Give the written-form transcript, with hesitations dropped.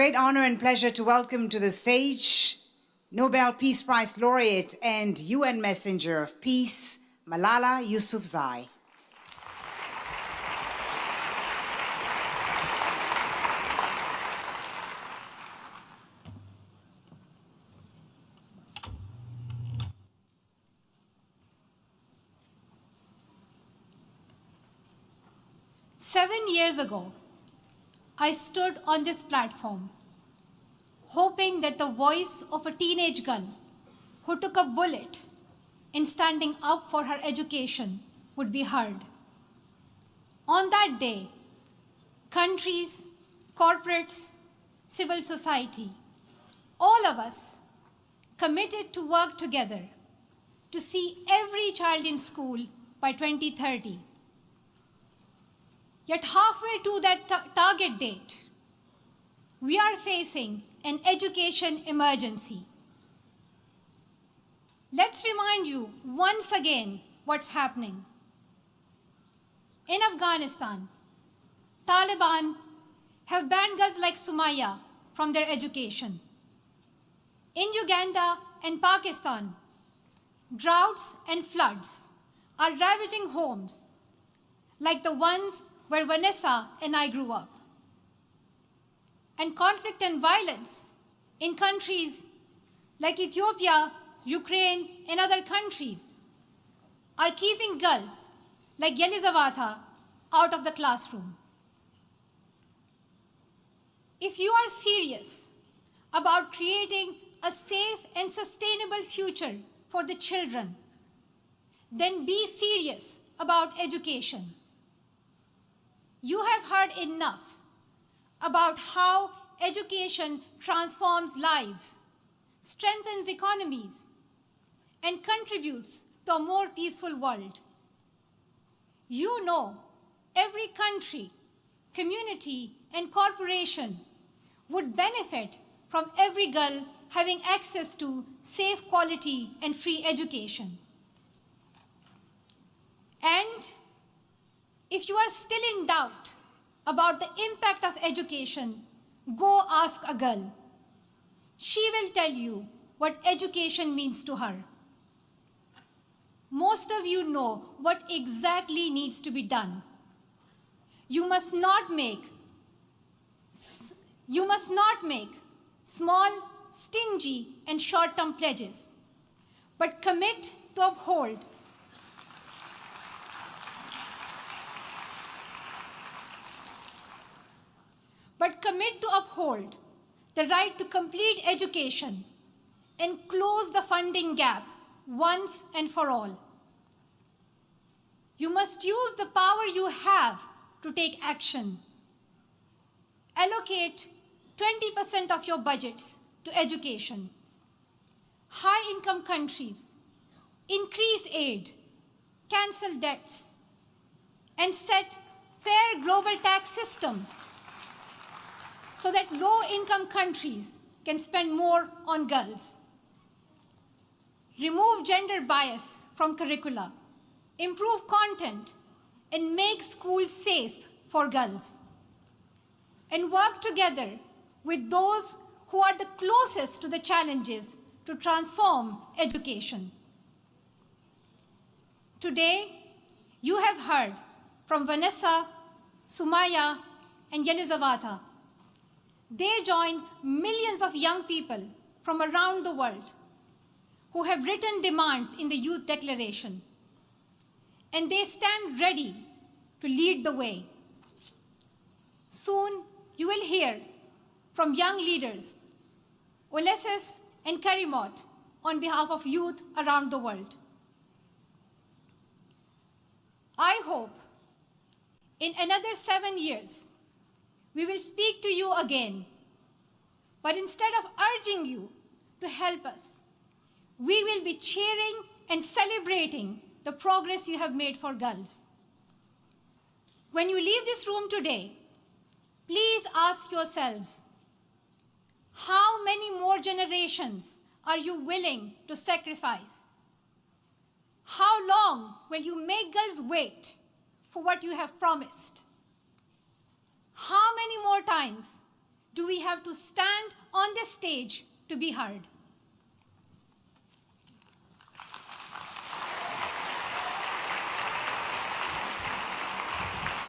great honor and pleasure to welcome to the stage Nobel Peace Prize laureate and UN Messenger of Peace, Malala Yousafzai. Seven years ago, I stood on this platform, hoping that the voice of a teenage girl who took a bullet in standing up for her education would be heard. On that day, countries, corporates, civil society, all of us committed to work together to see every child in school by 2030. Yet halfway to that target date, we are facing an education emergency. Let's remind you once again what's happening. In Afghanistan, Taliban have banned girls like Sumaya from their education. In Uganda and Pakistan, droughts and floods are ravaging homes like the ones where Vanessa and I grew up. And conflict and violence in countries like Ethiopia, Ukraine, and other countries are keeping girls like Yelizaveta out of the classroom. If you are serious about creating a safe and sustainable future for the children, then be serious about education. You have heard enough about how education transforms lives, strengthens economies, and contributes to a more peaceful world. You know every country, community, and corporation would benefit from every girl having access to safe, quality, and free education. And if you are still in doubt about the impact of education, go ask a girl. She will tell you what education means to her. Most of you know what exactly needs to be done. You must not make small, stingy, and short-term pledges, but commit to uphold the right to complete education and close the funding gap once and for all. You must use the power you have to take action. Allocate 20% of your budgets to education. High-income countries increase aid, cancel debts, and set fair global tax system so that low-income countries can spend more on girls. Remove gender bias from curricula, improve content, and make schools safe for girls. And work together with those who are the closest to the challenges to transform education. Today, you have heard from Vanessa, Sumaya, and Yelizaveta. They join millions of young people from around the world who have written demands in the Youth Declaration, and they stand ready to lead the way. Soon, you will hear from young leaders, Ulysses and Karimot, on behalf of youth around the world. I hope in another 7 years, we will speak to you again, but instead of urging you to help us, we will be cheering and celebrating the progress you have made for girls. When you leave this room today, please ask yourselves, how many more generations are you willing to sacrifice? How long will you make girls wait for what you have promised? How many more times do we have to stand on this stage to be heard?